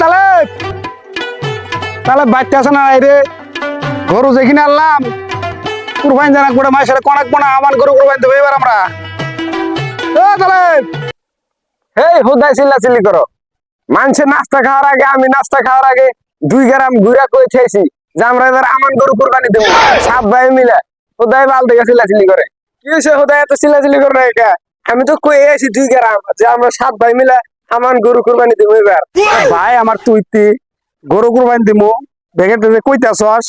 তাহলে তাহলে বাচ্চা আছে না রে গরু যেখানে আনলাম কুরবানি জানা করে মাসের কনাক পোনা আমার গরু কুরবানি দেবো এবার আমরা তাহলে এই হুদাই চিল্লাচিল্লি করো মানুষের নাস্তা খাওয়ার আগে আমি নাস্তা খাওয়ার আগে 2 গ্রাম গুড়া করে খেয়েছি যে আমরা এবার আমান গরু কুরবানি দেবো 7 ভাই মিলে হুদাই বাল থেকে চিল্লাচিল্লি করে কি হয়েছে হুদাই এত চিল্লাচিল্লি করে এটা আমি তো কয়ে আছি 2 গ্রাম যে আমরা 7 ভাই মিলে আমান গরু কুরবানি দেবো এবার ভাই আমার তুই গরু কুরবানি দিমু দেখে কইতাছস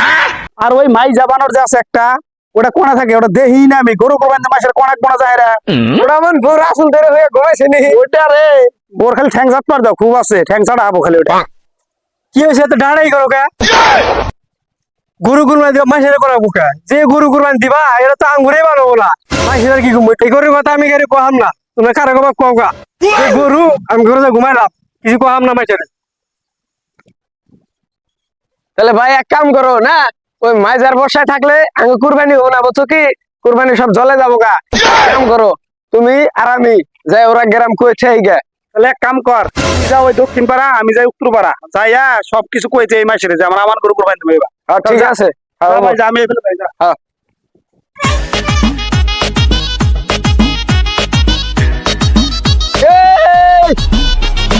আর ওই মাই জাবানোর যে আছে একটা ওটা কোনা থাকে ওটা দেহি না আমি গরু কুরবানি দিমু মাসের কনাক পোনা যায় রা ওটা আমার বড় আসল ধরে হয়ে ঘুমাইছে নি ওটা রে বোর খালি ঠ্যাং চাট পার দাও খুব আছে ঠ্যাং চাটা হবো খালি ওটা কি হয়েছে এত ডাড়াই করো কে গরু কুরবানি দিবা মাসের করা বুকা যে গরু কুরবানি দিবা এটা তো আঙ্গুরে বানাবো না মাসের কি ঘুমো এই গরুর কথা আমি গাড়ি কহাম না তুমি কারে কবা কওগা এই গরু আমি ঘরে যা ঘুমাইলাম কিছু কহাম না মাসের তাহলে ভাই এক কাম করো না ওই মাইজার বর্ষায় থাকলে আমি কুরবানি হবো না বুঝছো কি কুরবানি সব জলে যাবো গা কাম করো তুমি আর আমি যাই ওরা গ্রাম কইছে এই গে তাহলে এক কাম কর তুই যা ওই দক্ষিণ পাড়া আমি যাই উত্তর পাড়া যাইয়া সবকিছু কইছে এই মাসের যে আমার গরু কুরবানি দেবো এবার ঠিক আছে যা ভাই, যা, আমি এখানে যাই, যা। এই,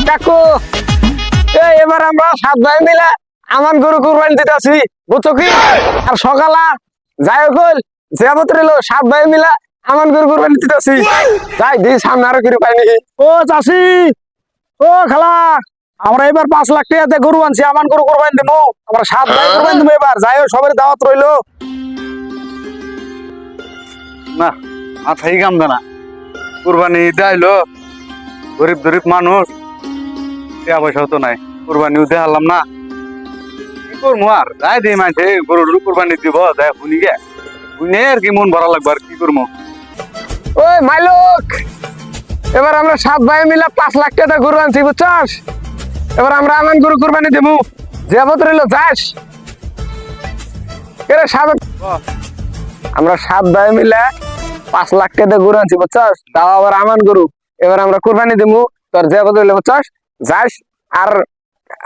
কাকু এবার আমরা 7 ভাই মিলে আমার গরু কুরবানি দিতেছি বুঝছো কি আর সকালা যাই হোক যেমত রইলো 7 ভাই মিলে আমার গরু কুরবানি দিতেছি যাই দি সামনে আরো কিছু পাইনি ও চাষি ও খালা আমরা এবার 5 লাখ টাকাতে গরু আনছি আমার গরু কুরবানি দেবো আমরা 7 ভাই কুরবানি দেবো এবার যাই হোক সবার দাওয়াত রইলো না মাথায় কাম না কুরবানি দেয়লো গরিব গরিব মানুষ টাকা পয়সাও তো নাই কুরবানিও দেখালাম না কি করবো আর যাই দিই মাঝে গরুর কুরবানি দিব যাই শুনি গে শুনে আর কি মন ভরা লাগবে আর কি করবো ওই মাইলোক এবার আমরা 7 ভাই মিলে 5 লাখ টাকা গরু আনছি বুঝছস এবার আমরা আমার গরু কুরবানি দেবো যেমত রইলো যাস এরে আমরা 7 ভাই মিলে 5 লাখ টাকা গরু আনছি বুঝছস তাও আবার আমার গরু এবার আমরা কুরবানি দেবো তোর যেমত রইলো বুঝছস যাস আর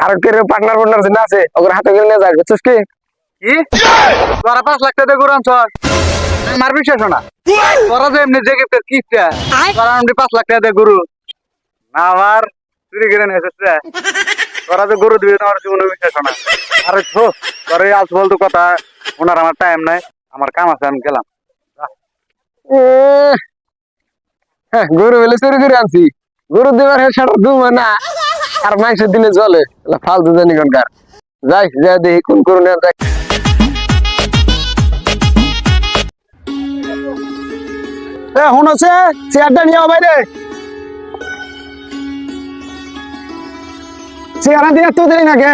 আর কে পার্টনার যে আছে ওগুলো হাতে করে নিয়ে যাস বুঝছস কি কি তোরা 5 লাখ টাকা গরু আনছ আমার বিশ্বাস না তোরা যে এমনি যে গিফটের কিস্তা তোরা এমনি 5 লাখ টাকা দিয়ে গরু না আবার চুরি করে নিয়ে এসেছে তোরা যে গরু দিবে তোমার জীবনে বিশ্বাস না আরে তো তোর এই আজ বলতো কথা ওনার আমার টাইম নাই আমার কাম আছে আমি গেলাম হ্যাঁ গরু বলে চুরি করে আনছি গরু দেবার সেটা দুমো না আর মাংস দিলে চলে ফালতু জানি কোনকার যাই যা দেখি কোন গরু নেওয়া যাক শুনছে চেয়ারটা নিয়ে বাইরে চেয়ারা দিয়ে তো দেরি না কে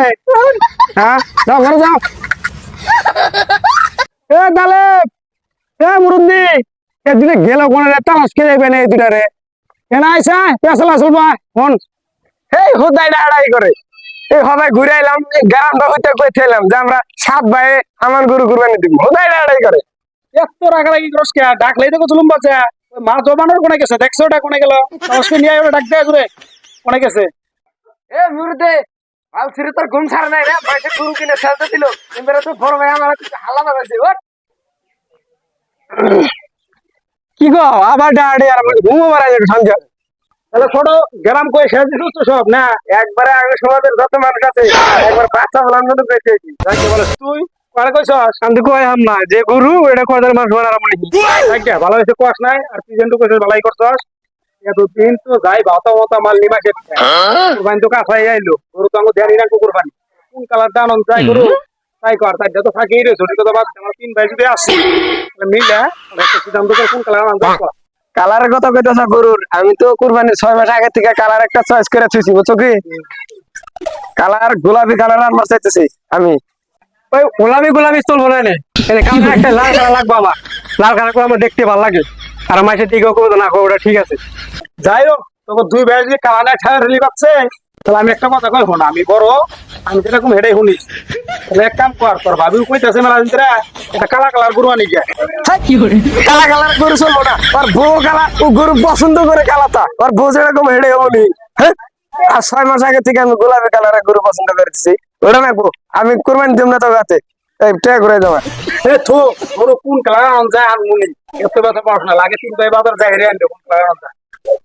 হ্যাঁ যাও ঘরে যাও তাহলে মুরুন্দি একদিনে গেল কোনে রে তালাশ খেয়ে যাবে না এই দুটা রে এনা আইসা পেছলা চলবা ফোন এই হুদাই ডাড়াই করে এই হবাই ঘুরে এলাম গ্রামটা হইতে কইছিলাম যে আমরা 7 ভাই আমার গরু কুরবানি দিব হুদাই ডাড়াই করে এত রাগারাগি করস কে ডাকলেই তো চলুম বাচ্চা মা জবানোর কোনে গেছে দেখছো ওটা কোনে গেল তালাশকে নিয়ে ওটা ডাক দেয় ঘুরে কোনে গেছে এ মুরুদে আল ছিরে তোর ঘুম ছাড়া নাই রে বাইরে গরু কিনে ফেলতে দিল এবারে তো বড় ভাই আমার হাল্লা লাগাইছে ওট কি গো আবার ডাড়ে আর ঘুমো মারা যাবে সঞ্জয় তাহলে ছোট গ্রাম কই শেষ দিছিস তো সব না একবারে আগে সমাজের যত মানুষ আছে একবার বাচ্চা বলার মতো পেয়েছি যাইতে বলে তুই কারে কইছস শান্তি কয় হাম না যে গরু এটা কয়দার মাস বানার মনে কি আচ্ছা ভালো হইছে কোয়াস নাই আর তুই যেন কইছস ভালোই করছস এতদিন তো যাই ভাতা মতা মাল নিবা খেতে কুরবানি তো কাছাই আইলো গরু তো আমি ধ্যান রাখবো কুরবানি কোন কালার দান যাই গরু তাই কর তাই যত থাকেই রে ছোট কথা বাদ আমার 3 ভাই যদি আসি তাহলে মিলা একটা সিদ্ধান্ত করে কোন কালার আনতে কালারের কথা কইতাছ গরুর আমি তো কুরবানির 6 মাস আগে থেকে কালার একটা চয়েস করে থুইছি বুঝছো কি কালার গোলাপি কালার আনবার চাইতেছি আমি ওই গোলামি চলবো না এনে কালকে একটা লাল কালার লাগবে আমার লাল কালার করে আমার দেখতে ভালো লাগে আর মাসের দিকেও করবো না ওটা ঠিক আছে যাই হোক তোকে 2 ভাই যদি কালার ছাড়া রিলি পাচ্ছে তাহলে আমি একটা কথা কইব না আমি বড় আমি যেরকম হেডাই শুনিস তাহলে এক কাম কর তোর ভাবিও কইতাছে মেলা দিন এটা কালা কালার গরু আনি গে কালা কালার গরু চলবো না আর বউ কালা ও গরু পছন্দ করে কালাতা আর বউ যেরকম হেডে হবনি হ্যাঁ আর 6 মাস আগে থেকে আমি গোলাপি কালারের গরু পছন্দ করতেছি ওটা না গো আমি কুরবানি দিব না তো গাতে এই টাকা করে দেওয়া এ থো গরু কোন কালার আন যায় আর মুনি এত ব্যথা পড়াশোনা লাগে 3 ভাই বাজার যাই রে আনতে কোন কালার আন যায়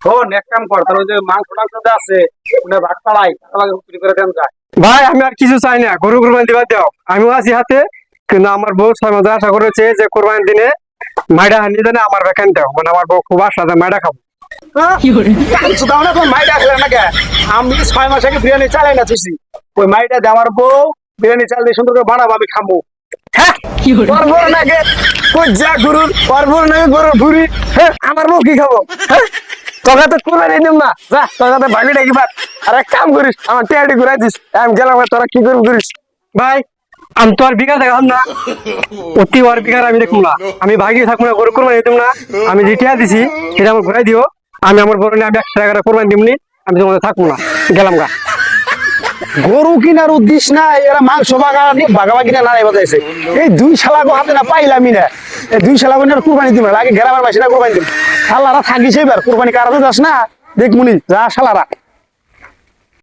শোন এক কাম কর তাহলে ওই যে মাংস যা আছে ওটা ভাগ পালাই আমাকে বিক্রি করে দেন যায় ভাই আমি আর কিছু চাই না গরু কুরবানি দিবা দাও আমিও আছি হাতে কিন্তু আমার বউ 6 মাস আশা করেছে যে কুরবানি দিনে মাইডা হানি দেনে আমার বেকান দাও মানে আমার বউ খুব আশা যে মাইডা খাবো সুদাও না কোন মাইটা আসলে না কে আমি 6 মাস আগে বিরিয়ানি চালাই না তুই ওই মাইটা দে আমার বউ বিরিয়ানি চাল দিয়ে সুন্দর করে বানাবো আমি খাবো পরবর নাকি কুজা গরুর পরবর নাকি গরুর ভুরি হ্যাঁ আমার বউ কি খাবো হ্যাঁ তোকে তো কুরবানি দিম না যা তোকে তো ভাবি ডাকি বাদ আর এক কাম করিস আমার টিয়াটি ঘুরাই দিস আমি গেলাম তোরা কি করবি করিস ভাই আমি তো আর বিঘা দেখাম না অতি আর বিঘার আমি দেখবো না আমি ভাগিয়ে থাকবো না গরু কোরবানি দিতাম না আমি যেটা দিছি সেটা আমার ঘুরাই দিও আমি আমার বড় নিয়ে আমি 100 টাকা করে কোরবানি দিমনি আমি তোমাদের থাকবো না গেলাম গা গরু কিনার উদ্দেশ্য না এরা মাংস বাগাবাগি না নাই বাজাইছে এই দুই শালাগো হাতে না পাইলামই না এই দুই শালাগো নিয়ে কুরবানি দিব লাগে গ্রামের বাসিনা কুরবানি দিব শালারা থাকিস এবার কুরবানি কারাতে যাস না দেখ মুনি যা শালারা